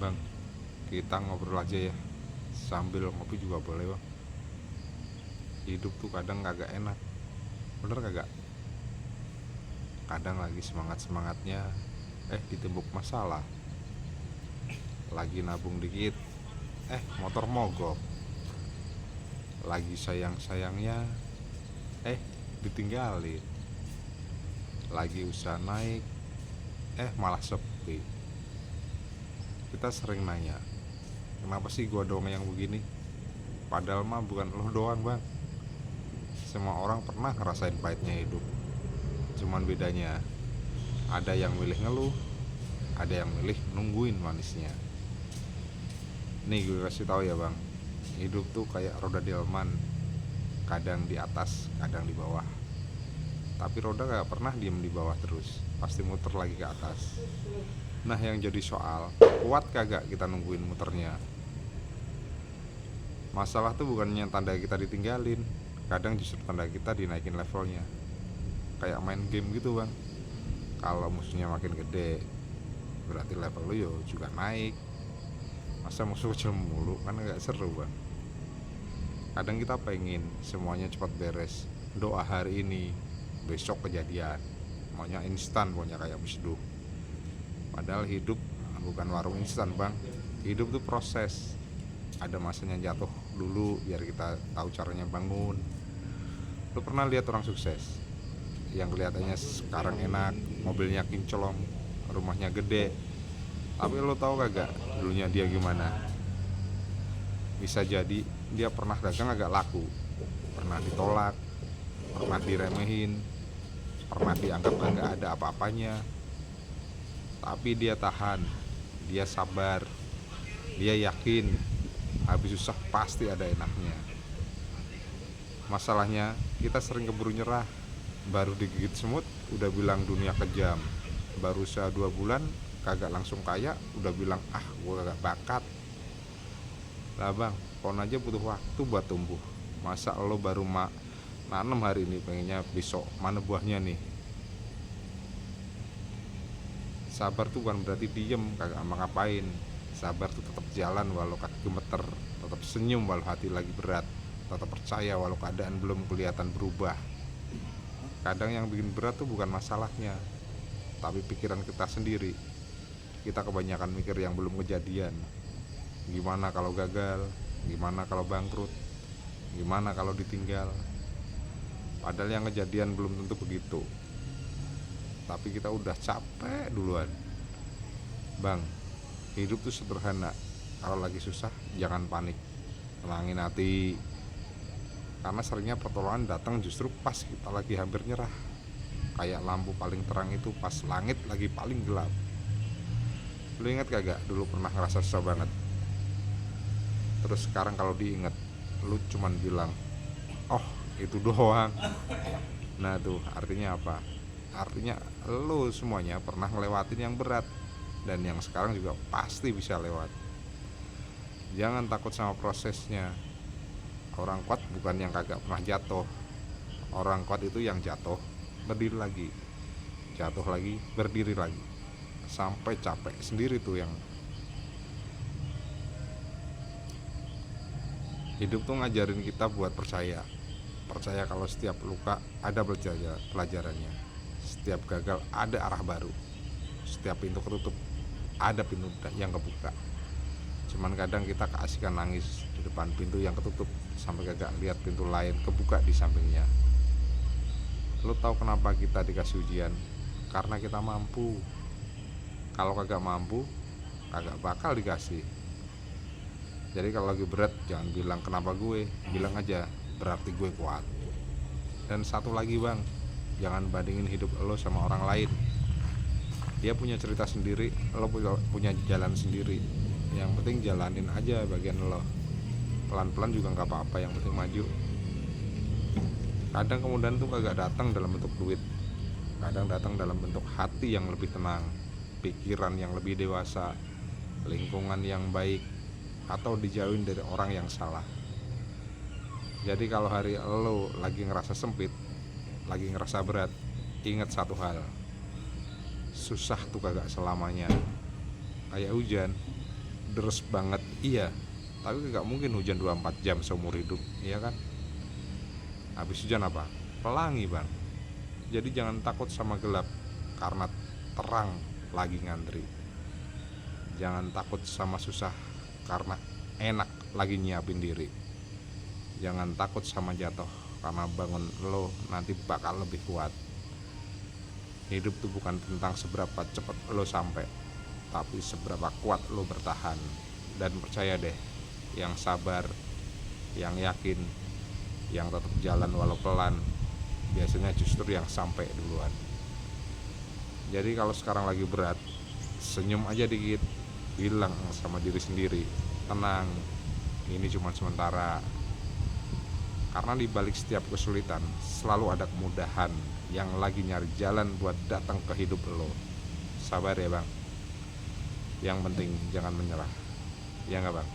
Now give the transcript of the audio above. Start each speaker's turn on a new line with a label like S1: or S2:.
S1: Bang, kita ngobrol aja ya. Sambil ngopi juga boleh, Bang. Hidup tuh kadang kagak enak. Bener kagak? Kadang lagi semangat-semangatnya ditimbuk masalah. Lagi nabung dikit, motor mogok. Lagi sayang-sayangnya, ditinggalin. Lagi usaha naik, malah sepi. Kita sering nanya, kenapa sih gua doang yang begini? Padahal mah bukan lo doang, Bang. Semua orang pernah ngerasain pahitnya hidup. Cuman bedanya, ada yang milih ngeluh, ada yang milih nungguin manisnya. Nih gue kasih tahu ya, Bang. Hidup tuh kayak roda delman, kadang di atas, kadang di bawah. Tapi roda gak pernah diem di bawah terus, pasti muter lagi ke atas. Nah yang jadi soal, kuat kagak kita nungguin muternya? Masalah tuh bukannya tanda kita ditinggalin, kadang justru tanda kita dinaikin levelnya. Kayak main game gitu, Bang. Kalau musuhnya makin gede, berarti level lu yo juga naik. Masa musuh kecil mulu, kan gak seru, Bang. Kadang kita pengen semuanya cepat beres, doa hari ini, besok kejadian. Maunya instan, maunya kayak misduh. Padahal hidup bukan warung instan, Bang. Hidup tuh proses. Ada masanya jatuh dulu biar kita tahu caranya bangun. Lu pernah lihat orang sukses yang kelihatannya sekarang enak, mobilnya kinclong, rumahnya gede, tapi lo tahu kagak dulunya dia gimana? Bisa jadi dia pernah dagang agak laku, pernah ditolak, pernah diremehin, pernah dianggap nggak ada apa-apanya, tapi dia tahan, dia sabar, dia yakin habis susah pasti ada enaknya. Masalahnya kita sering keburu nyerah. Baru digigit semut udah bilang dunia kejam. Baru usaha 2 bulan kagak langsung kaya udah bilang gua kagak bakat. Lah Bang, pohon aja butuh waktu buat tumbuh. Masa lo baru nanem hari ini pengennya besok mana buahnya nih? Sabar tuh bukan berarti diem kagak ngapain. Sabar tuh tetap jalan walau kaki gemeter, tetap senyum walau hati lagi berat, tetap percaya walau keadaan belum kelihatan berubah. Kadang yang bikin berat tuh bukan masalahnya, tapi pikiran kita sendiri. Kita kebanyakan mikir yang belum kejadian. Gimana kalau gagal? Gimana kalau bangkrut? Gimana kalau ditinggal? Padahal yang kejadian belum tentu begitu. Tapi kita udah capek duluan. Bang, hidup tuh sederhana. Kalau lagi susah jangan panik, tenangin hati. Karena seringnya pertolongan datang justru pas kita lagi hampir nyerah. Kayak lampu paling terang itu pas langit lagi paling gelap. Lu inget kagak dulu pernah ngerasa susah banget? Terus sekarang kalau diinget, lu cuman bilang, oh itu doang. Nah tuh artinya apa? Artinya lu semuanya pernah ngelewatin yang berat, dan yang sekarang juga pasti bisa lewat. Jangan takut sama prosesnya. Orang kuat bukan yang kagak pernah jatuh. Orang kuat itu yang jatuh, berdiri lagi, jatuh lagi, berdiri lagi, sampai capek sendiri tuh yang. Hidup tuh ngajarin kita buat percaya. Percaya kalau setiap luka ada pelajarannya. Setiap gagal ada arah baru. Setiap pintu ketutup ada pintu yang kebuka. Cuman kadang kita keasikan nangis di depan pintu yang ketutup sampai kagak lihat pintu lain kebuka di sampingnya. Lo tahu kenapa kita dikasih ujian? Karena kita mampu. Kalau kagak mampu, kagak bakal dikasih. Jadi kalau lagi berat jangan bilang kenapa gue, bilang aja berarti gue kuat. Dan satu lagi Bang, jangan bandingin hidup lo sama orang lain. Dia punya cerita sendiri, lo punya jalan sendiri. Yang penting jalanin aja bagian lo. Pelan-pelan juga gak apa-apa, yang penting maju. Kadang kemudian tuh kagak datang dalam bentuk duit, kadang datang dalam bentuk hati yang lebih tenang, pikiran yang lebih dewasa, lingkungan yang baik, atau dijauhin dari orang yang salah. Jadi kalau hari lo lagi ngerasa sempit, lagi ngerasa berat, ingat satu hal, susah tuh kagak selamanya. Kayak hujan, deres banget, iya, tapi nggak mungkin hujan 24 jam seumur hidup, iya kan? Habis hujan apa? Pelangi bang. Jadi jangan takut sama gelap, karena terang lagi ngantri. Jangan takut sama susah, karena enak lagi nyiapin diri. Jangan takut sama jatuh, karena bangun lo nanti bakal lebih kuat. Hidup tuh bukan tentang seberapa cepat lo sampai, tapi seberapa kuat lo bertahan. Dan percaya deh, yang sabar, yang yakin, yang tetap jalan walau pelan, biasanya justru yang sampai duluan. Jadi kalau sekarang lagi berat, senyum aja dikit, bilang sama diri sendiri, tenang, ini cuma sementara. Karena di balik setiap kesulitan selalu ada kemudahan yang lagi nyari jalan buat datang ke hidup lo. Sabar ya bang. Yang penting jangan menyerah. Ya nggak bang?